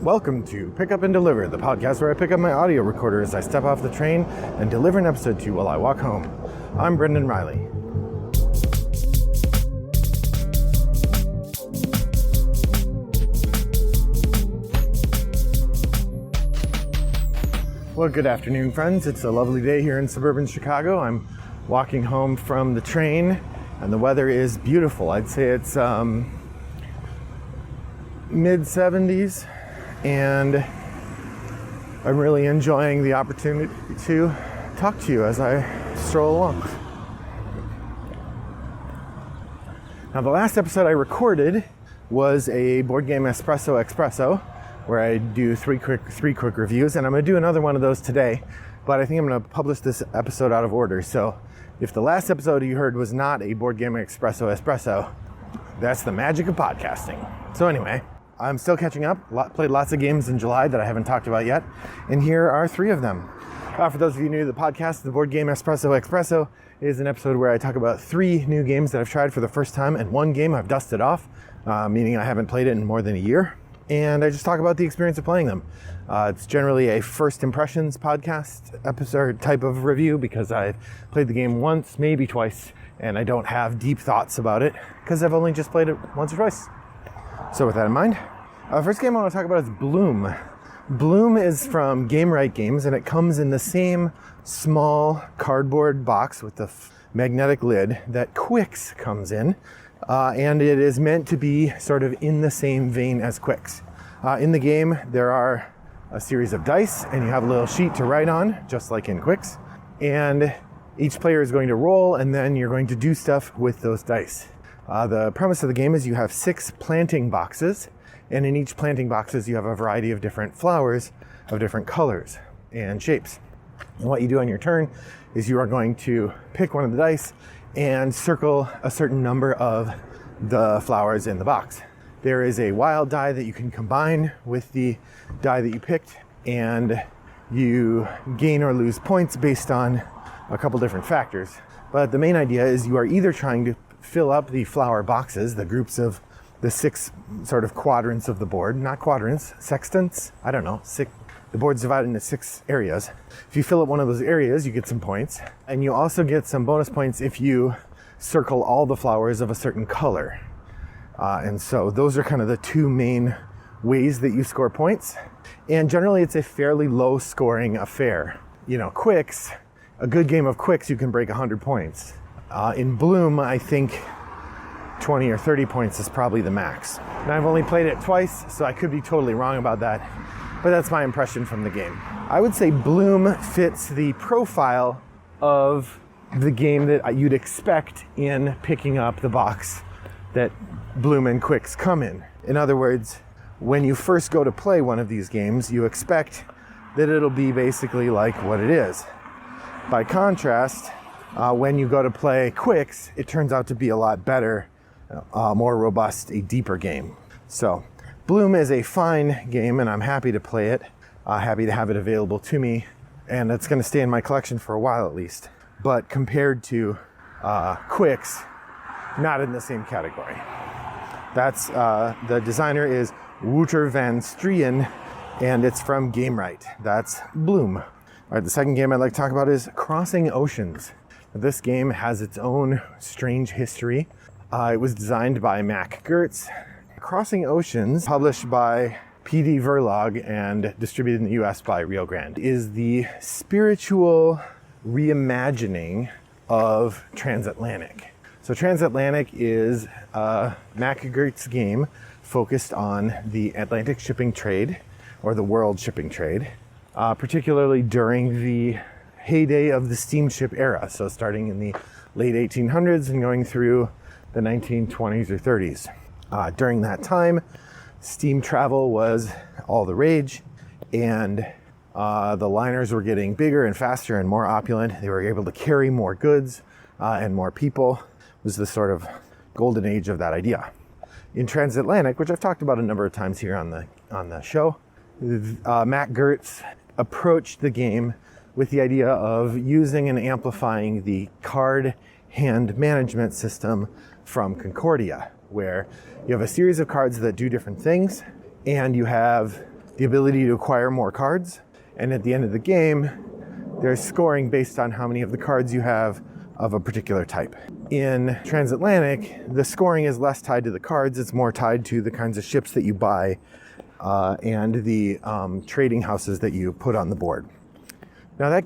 Welcome to Pick Up and Deliver, the podcast where I pick up my audio recorder as I step off the train and deliver an episode to you while I walk home. I'm Brendan Riley. Well, good afternoon, friends. It's a lovely day here in suburban Chicago. I'm walking home from the train, and the weather is beautiful. I'd say it's mid-70s, and I'm really enjoying the opportunity to talk to you as I stroll along. Now, the last episode I recorded was a Board Game Espresso, where I do three quick reviews, and I'm going to do another one of those today, but I think I'm going to publish this episode out of order. So if the last episode you heard was not a Board Game Espresso, that's the magic of podcasting. So anyway, I'm still catching up. Played lots of games in July that I haven't talked about yet, and here are three of them. For those of you new to the podcast, the Board Game Espresso is an episode where I talk about three new games that I've tried for the first time, and one game I've dusted off, meaning I haven't played it in more than a year. And I just talk about the experience of playing them. It's generally a first impressions podcast episode type of review because I've played the game once, maybe twice, and I don't have deep thoughts about it because I've only just played it once or twice. So with that in mind, first game I want to talk about is Bloom. Bloom is from Gamewright Games, and it comes in the same small cardboard box with the magnetic lid that Quicks comes in. And it is meant to be sort of in the same vein as Quicks. In the game, there are a series of dice, and you have a little sheet to write on, just like in Quicks. And each player is going to roll, and then you're going to do stuff with those dice. The premise of the game is you have 6 planting boxes, and in each planting boxes, you have a variety of different flowers of different colors and shapes. And what you do on your turn is you are going to pick one of the dice and circle a certain number of the flowers in the box. There is a wild die that you can combine with the die that you picked, and you gain or lose points based on a couple different factors. But the main idea is you are either trying to fill up the flower boxes, the groups of the 6 sort of quadrants of the board, not quadrants, sextants, I don't know, 6. The board's divided into 6 areas. If you fill up one of those areas, you get some points. And you also get some bonus points if you circle all the flowers of a certain color. And so those are kind of the 2 main ways that you score points. And generally, it's a fairly low scoring affair. You know, Quicks, a good game of Quicks, you can break 100 points. In Bloom, I think 20 or 30 points is probably the max. And I've only played it twice, so I could be totally wrong about that. But that's my impression from the game. I would say Bloom fits the profile of the game that you'd expect in picking up the box that Bloom and Quicks come in. In other words, when you first go to play one of these games, you expect that it'll be basically like what it is. By contrast, when you go to play Quicks, it turns out to be a lot better, more robust, a deeper game. So Bloom is a fine game, and I'm happy to play it, happy to have it available to me, and it's going to stay in my collection for a while at least. But compared to Quicks, not in the same category. That's the designer is Wouter van Strien, and it's from Gamewright. That's Bloom. All right, the second game I'd like to talk about is Crossing Oceans. This game has its own strange history. It was designed by Mac Gerdts. Crossing Oceans, published by PD Verlag and distributed in the US by Rio Grande, is the spiritual reimagining of Transatlantic. So Transatlantic is a Mac Gerdts game focused on the Atlantic shipping trade, or the world shipping trade, particularly during the heyday of the steamship era. So starting in the late 1800s and going through the 1920s or 30s. During that time, steam travel was all the rage, and the liners were getting bigger and faster and more opulent. They were able to carry more goods and more people. It was the sort of golden age of that idea. In Transatlantic, which I've talked about a number of times here on the show, Mac Gerdts approached the game with the idea of using and amplifying the card hand management system from Concordia, where you have a series of cards that do different things, and you have the ability to acquire more cards. And at the end of the game, there's scoring based on how many of the cards you have of a particular type. In Transatlantic, the scoring is less tied to the cards. It's more tied to the kinds of ships that you buy and the trading houses that you put on the board. Now I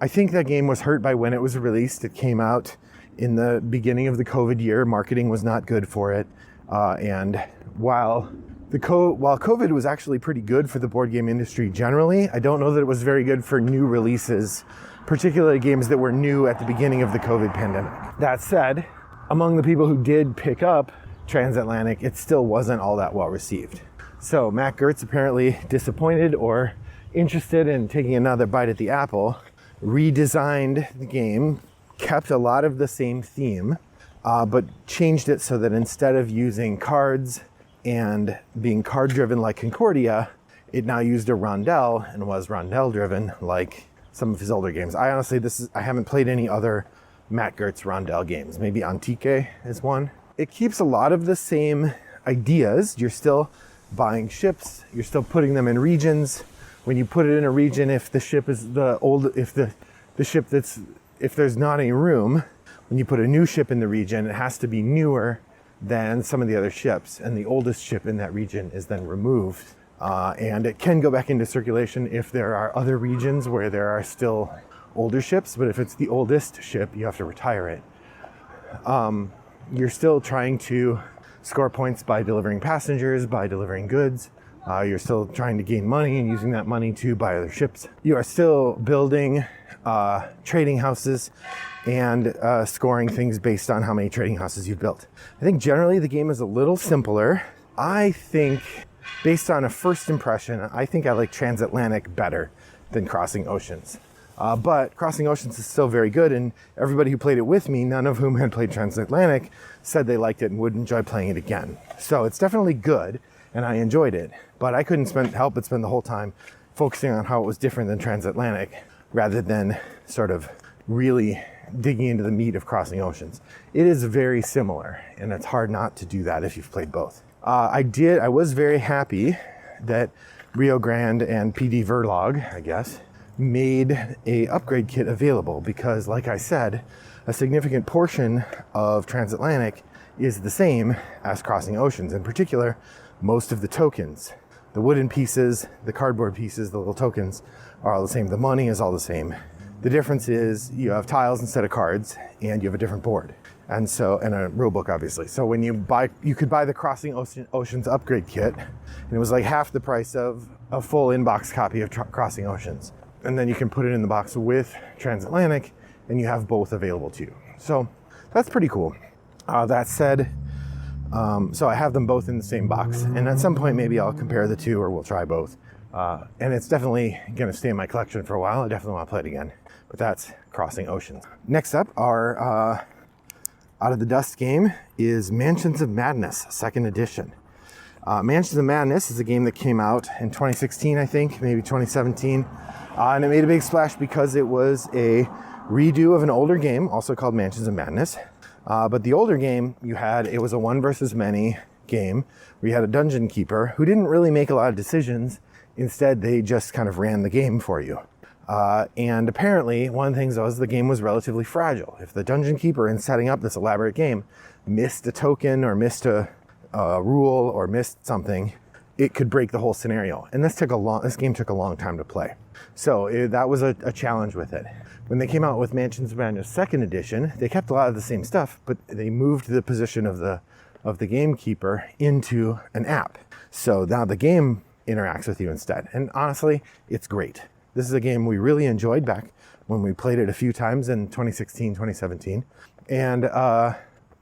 think that game was hurt by when it was released. It came out in the beginning of the COVID year. Marketing was not good for it. And while COVID was actually pretty good for the board game industry generally, I don't know that it was very good for new releases, particularly games that were new at the beginning of the COVID pandemic. That said, among the people who did pick up Transatlantic, it still wasn't all that well received. So Matt Gertz, apparently disappointed or interested in taking another bite at the apple, redesigned the game, kept a lot of the same theme, but changed it so that instead of using cards and being card driven like Concordia, it now used a rondel and was rondel driven like some of his older games. I haven't played any other Matt Gertz rondel games. Maybe Antique is one. It keeps a lot of the same ideas. You're still buying ships, you're still putting them in regions. When you put it in a region, if the ship is if there's not any room, when you put a new ship in the region, it has to be newer than some of the other ships, and the oldest ship in that region is then removed. And it can go back into circulation if there are other regions where there are still older ships, but if it's the oldest ship, you have to retire it. You're still trying to score points by delivering passengers, by delivering goods. You're still trying to gain money and using that money to buy other ships. You are still building trading houses and scoring things based on how many trading houses you've built. I think generally the game is a little simpler. I think, based on a first impression, I think I like Transatlantic better than Crossing Oceans. But Crossing Oceans is still very good, and everybody who played it with me, none of whom had played Transatlantic, said they liked it and would enjoy playing it again. So it's definitely good, and I enjoyed it, but I couldn't help but spend the whole time focusing on how it was different than Transatlantic rather than sort of really digging into the meat of Crossing Oceans. It is very similar, and it's hard not to do that if you've played both. I was very happy that Rio Grande and PD Verlag, I guess, made a upgrade kit available because, like I said, a significant portion of Transatlantic is the same as Crossing Oceans. In particular, most of the tokens, the wooden pieces, the cardboard pieces, the little tokens are all the same. The money is all the same. The difference is you have tiles instead of cards, and you have a different board. And a rule book, obviously. So when you could buy the Crossing Oceans upgrade kit, and it was like half the price of a full in-box copy of Crossing Oceans. And then you can put it in the box with Transatlantic, and you have both available to you. So that's pretty cool. That said, so I have them both in the same box, and at some point maybe I'll compare the two, or we'll try both. And it's definitely going to stay in my collection for a while. I definitely want to play it again. But that's Crossing Oceans. Next up, our Out of the Dust game is Mansions of Madness, 2nd edition. Mansions of Madness is a game that came out in 2016, I think, maybe 2017. And it made a big splash because it was a redo of an older game, also called Mansions of Madness. But the older game, it was a one versus many game where you had a dungeon keeper who didn't really make a lot of decisions. Instead, they just kind of ran the game for you. And apparently, one of the things was the game was relatively fragile. If the dungeon keeper, in setting up this elaborate game, missed a token or missed a rule or missed something, it could break the whole scenario. And this game took a long time to play. So that was a challenge with it. When they came out with Mansions of Madness 2nd edition, they kept a lot of the same stuff, but they moved the position of the gamekeeper into an app. So now the game interacts with you instead. And honestly, it's great. This is a game we really enjoyed back when we played it a few times in 2016, 2017. And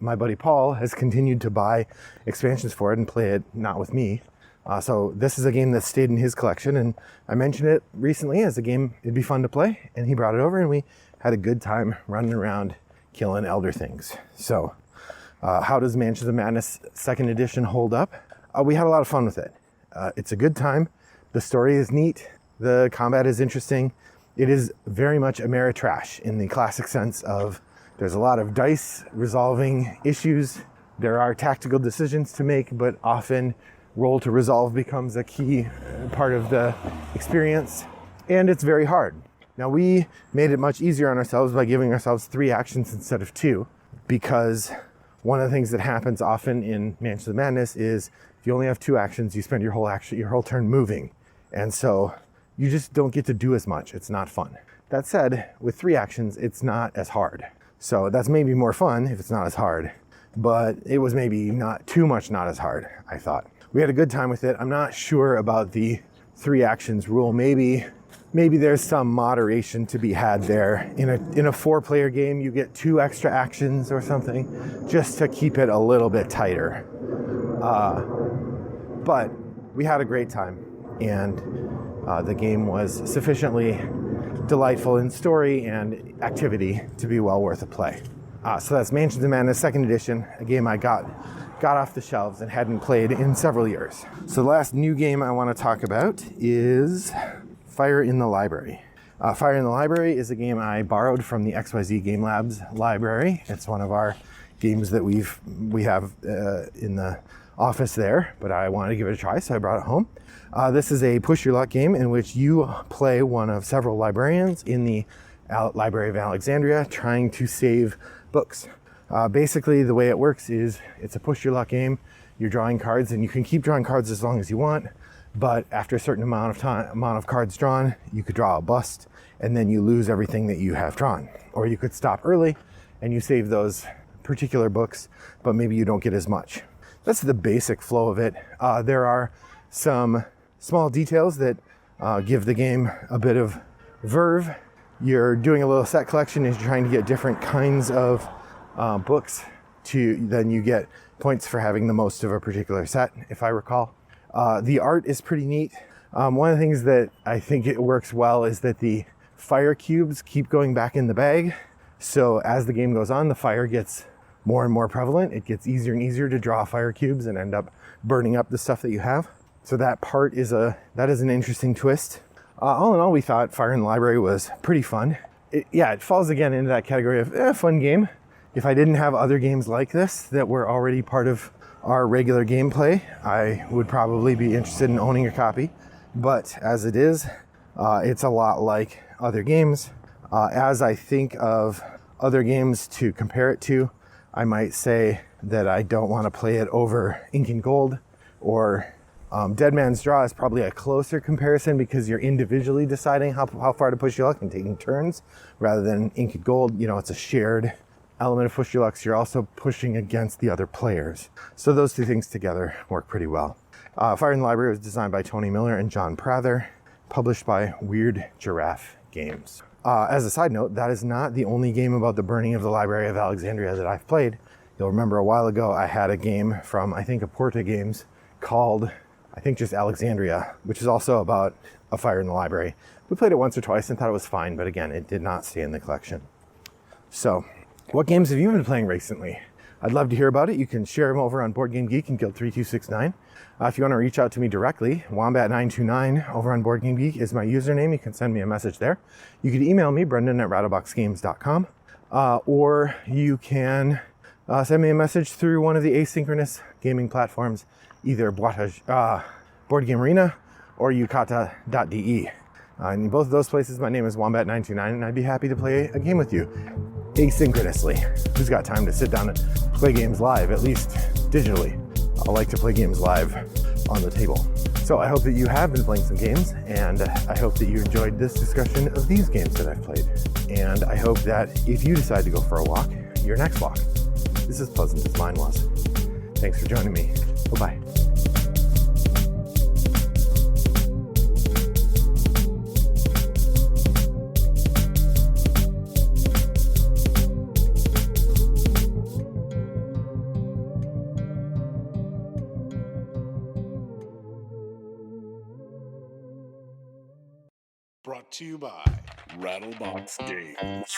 my buddy Paul has continued to buy expansions for it and play it not with me. So this is a game that stayed in his collection, and I mentioned it recently as a game it'd be fun to play, and he brought it over and we had a good time running around killing elder things. So how does Mansions of Madness 2nd edition hold up? We had a lot of fun with it. It's a good time. The story is neat. The combat is interesting. It is very much Ameritrash in the classic sense of there's a lot of dice resolving issues. There are tactical decisions to make, but often roll to resolve becomes a key part of the experience, and it's very hard. Now, we made it much easier on ourselves by giving ourselves 3 actions instead of 2, because one of the things that happens often in Mansions of Madness is if you only have 2 actions, you spend your whole turn moving, and so you just don't get to do as much. It's not fun. That said, with 3 actions, it's not as hard. So that's maybe more fun if it's not as hard, but it was maybe not too much not as hard, I thought. We had a good time with it. I'm not sure about the 3 actions rule. Maybe there's some moderation to be had there. In a 4-player game, you get 2 extra actions or something, just to keep it a little bit tighter. But we had a great time, and the game was sufficiently delightful in story and activity to be well worth a play. So that's Mansions of Madness 2nd edition, a game I got off the shelves and hadn't played in several years. So the last new game I want to talk about is Fire in the Library. Fire in the Library is a game I borrowed from the XYZ Game Labs library. It's one of our games that we have in the office there, but I wanted to give it a try, so I brought it home. This is a push your luck game in which you play one of several librarians in the Library of Alexandria trying to save books. Basically, the way it works is it's a push your luck game. You're drawing cards, and you can keep drawing cards as long as you want, but after a certain amount of cards drawn, you could draw a bust, and then you lose everything that you have drawn. Or you could stop early, and you save those particular books, but maybe you don't get as much. That's the basic flow of it. There are some small details that give the game a bit of verve. You're doing a little set collection as you're trying to get different kinds of books. Then you get points for having the most of a particular set, if I recall. The art is pretty neat. One of the things that I think it works well is that the fire cubes keep going back in the bag. So as the game goes on, the fire gets more and more prevalent. It gets easier and easier to draw fire cubes and end up burning up the stuff that you have. So that part is an interesting twist. All in all, we thought Fire in the Library was pretty fun. It falls again into that category of fun game. If I didn't have other games like this that were already part of our regular gameplay, I would probably be interested in owning a copy. But as it is, it's a lot like other games. As I think of other games to compare it to, I might say that I don't want to play it over Ink and Gold, or Dead Man's Draw is probably a closer comparison because you're individually deciding how far to push your luck and taking turns, rather than Ink and Gold. It's a shared element of push your luck, so you're also pushing against the other players. So those two things together work pretty well. Fire in the Library was designed by Tony Miller and John Prather, published by Weird Giraffe Games. As a side note, that is not the only game about the burning of the Library of Alexandria that I've played. You'll remember a while ago I had a game from, I think, Aporta Games called, I think, just Alexandria, which is also about a fire in the library. We played it once or twice and thought it was fine, but again, it did not stay in the collection. So, what games have you been playing recently? I'd love to hear about it. You can share them over on Board Game Geek and Guild 3269. If you want to reach out to me directly, Wombat929 over on Board Game Geek is my username. You can send me a message there. You can email me, brendan@rattleboxgames.com, or you can send me a message through one of the asynchronous gaming platforms, either Board Game Arena or yukata.de. In both of those places, my name is Wombat929, and I'd be happy to play a game with you asynchronously. Who's got time to sit down and play games live, at least digitally? I like to play games live on the table. So I hope that you have been playing some games, and I hope that you enjoyed this discussion of these games that I've played. And I hope that if you decide to go for a walk, your next walk is as pleasant as mine was. Thanks for joining me. Bye-bye. Brought to you by Rattlebox Games.